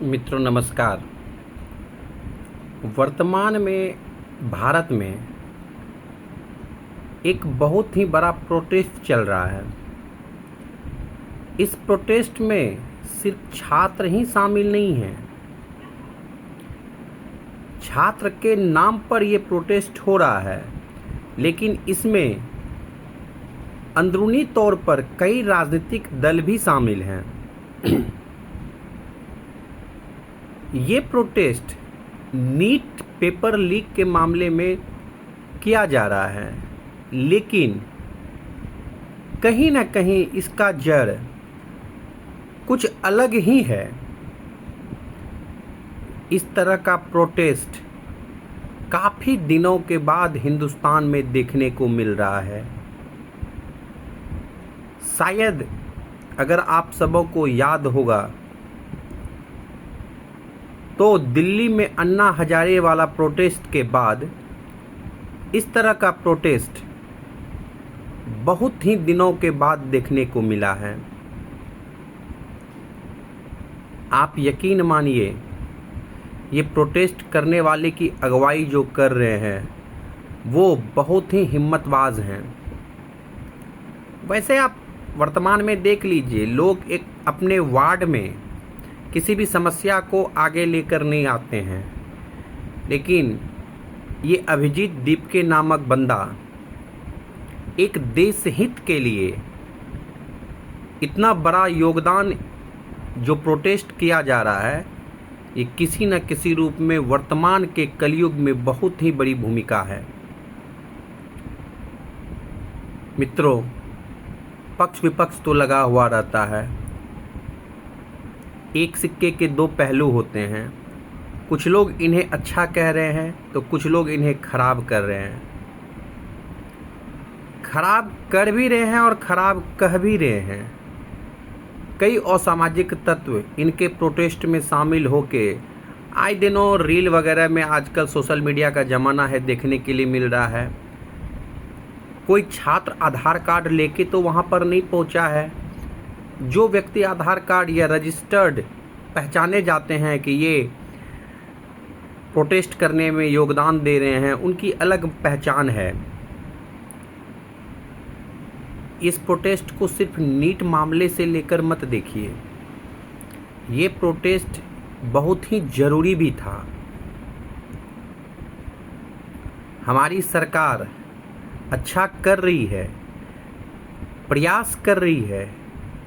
मित्रों नमस्कार। वर्तमान में भारत में एक बहुत ही बड़ा प्रोटेस्ट चल रहा है। इस प्रोटेस्ट में सिर्फ छात्र ही शामिल नहीं हैं। छात्र के नाम पर ये प्रोटेस्ट हो रहा है, लेकिन इसमें अंदरूनी तौर पर कई राजनीतिक दल भी शामिल हैं। ये प्रोटेस्ट नीट पेपर लीक के मामले में किया जा रहा है, लेकिन कहीं ना कहीं इसका जड़ कुछ अलग ही है। इस तरह का प्रोटेस्ट काफ़ी दिनों के बाद हिंदुस्तान में देखने को मिल रहा है। शायद अगर आप सबों को याद होगा तो दिल्ली में अन्ना हजारे वाला प्रोटेस्ट के बाद इस तरह का प्रोटेस्ट बहुत ही दिनों के बाद देखने को मिला है। आप यकीन मानिए, ये प्रोटेस्ट करने वाले की अगुवाई जो कर रहे हैं वो बहुत ही हिम्मतवाज हैं। वैसे आप वर्तमान में देख लीजिए, लोग एक अपने वार्ड में किसी भी समस्या को आगे लेकर नहीं आते हैं, लेकिन ये अभिजीत दीपके नामक बंदा एक देश हित के लिए इतना बड़ा योगदान जो प्रोटेस्ट किया जा रहा है, ये किसी न किसी रूप में वर्तमान के कलयुग में बहुत ही बड़ी भूमिका है। मित्रों, पक्ष विपक्ष तो लगा हुआ रहता है। एक सिक्के के दो पहलू होते हैं। कुछ लोग इन्हें अच्छा कह रहे हैं तो कुछ लोग इन्हें खराब कर रहे हैं। खराब कर भी रहे हैं और खराब कह भी रहे हैं। कई असामाजिक तत्व इनके प्रोटेस्ट में शामिल होके आए दिनों रील वगैरह में, आजकल सोशल मीडिया का ज़माना है, देखने के लिए मिल रहा है। कोई छात्र आधार कार्ड लेके तो वहाँ पर नहीं पहुँचा है। जो व्यक्ति आधार कार्ड या रजिस्टर्ड पहचाने जाते हैं कि ये प्रोटेस्ट करने में योगदान दे रहे हैं, उनकी अलग पहचान है। इस प्रोटेस्ट को सिर्फ नीट मामले से लेकर मत देखिए। ये प्रोटेस्ट बहुत ही ज़रूरी भी था। हमारी सरकार अच्छा कर रही है, प्रयास कर रही है,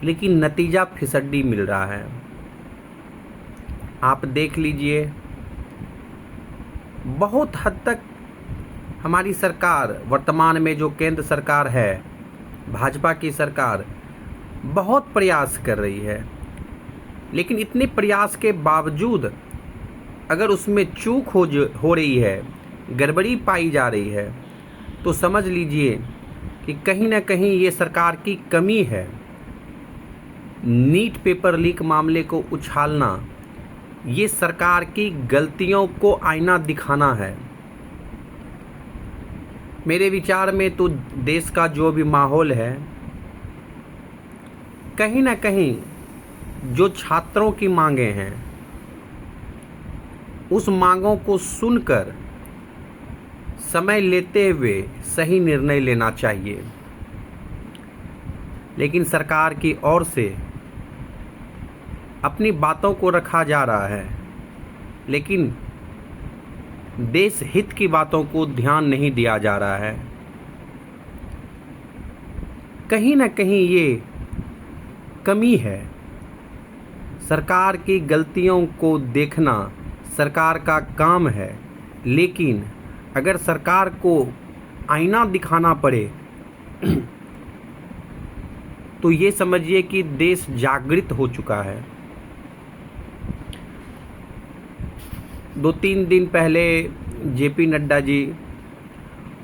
लेकिन नतीजा फिसड्डी मिल रहा है। आप देख लीजिए, बहुत हद तक हमारी सरकार, वर्तमान में जो केंद्र सरकार है, भाजपा की सरकार, बहुत प्रयास कर रही है, लेकिन इतने प्रयास के बावजूद अगर उसमें चूक हो रही है, गड़बड़ी पाई जा रही है, तो समझ लीजिए कि कहीं ना कहीं ये सरकार की कमी है। नीट पेपर लीक मामले को उछालना ये सरकार की गलतियों को आईना दिखाना है। मेरे विचार में तो देश का जो भी माहौल है, कहीं ना कहीं जो छात्रों की मांगें हैं, उस मांगों को सुनकर समय लेते हुए सही निर्णय लेना चाहिए। लेकिन सरकार की ओर से अपनी बातों को रखा जा रहा है, लेकिन देश हित की बातों को ध्यान नहीं दिया जा रहा है। कहीं ना कहीं ये कमी है। सरकार की गलतियों को देखना सरकार का काम है, लेकिन अगर सरकार को आईना दिखाना पड़े तो ये समझिए कि देश जागृत हो चुका है। 2-3 दिन पहले जेपी नड्डा जी,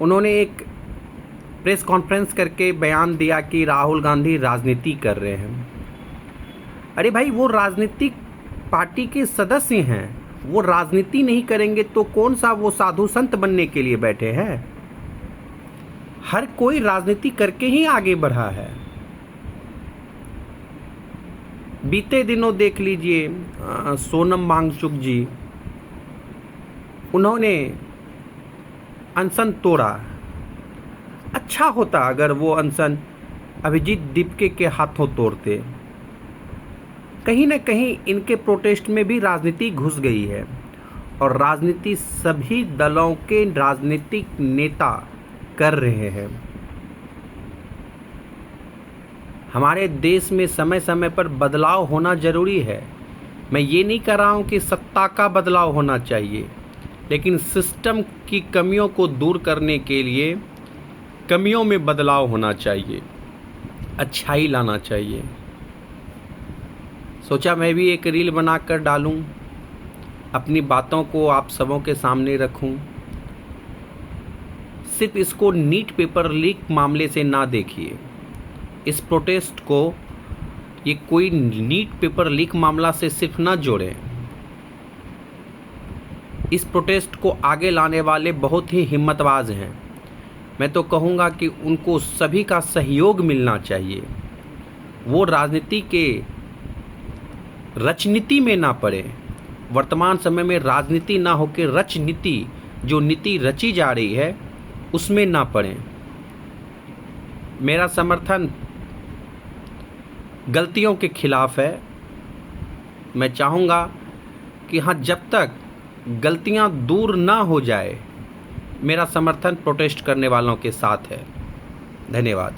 उन्होंने एक प्रेस कॉन्फ्रेंस करके बयान दिया कि राहुल गांधी राजनीति कर रहे हैं। अरे भाई, वो राजनीतिक पार्टी के सदस्य हैं, वो राजनीति नहीं करेंगे तो कौन सा वो साधु संत बनने के लिए बैठे हैं? हर कोई राजनीति करके ही आगे बढ़ा है। बीते दिनों देख लीजिए सोनम वांगचुक जी, उन्होंने अनशन तोड़ा। अच्छा होता अगर वो अनशन अभिजीत दीपके के हाथों तोड़ते। कहीं ना कहीं इनके प्रोटेस्ट में भी राजनीति घुस गई है, और राजनीति सभी दलों के राजनीतिक नेता कर रहे हैं। हमारे देश में समय समय पर बदलाव होना जरूरी है। मैं ये नहीं कह रहा हूँ कि सत्ता का बदलाव होना चाहिए, लेकिन सिस्टम की कमियों को दूर करने के लिए कमियों में बदलाव होना चाहिए, अच्छाई लाना चाहिए। सोचा मैं भी एक रील बनाकर डालूं, अपनी बातों को आप सबों के सामने रखूं। सिर्फ इसको नीट पेपर लीक मामले से ना देखिए, इस प्रोटेस्ट को ये कोई नीट पेपर लीक मामला से सिर्फ ना जोड़ें। इस प्रोटेस्ट को आगे लाने वाले बहुत ही हिम्मतवाज हैं। मैं तो कहूँगा कि उनको सभी का सहयोग मिलना चाहिए। वो राजनीति के राजनीति में ना पड़े। वर्तमान समय में राजनीति ना होकर राजनीति, जो नीति रची जा रही है, उसमें ना पड़े। मेरा समर्थन गलतियों के खिलाफ है। मैं चाहूँगा कि हाँ, जब तक गलतियाँ दूर ना हो जाए, मेरा समर्थन प्रोटेस्ट करने वालों के साथ है। धन्यवाद।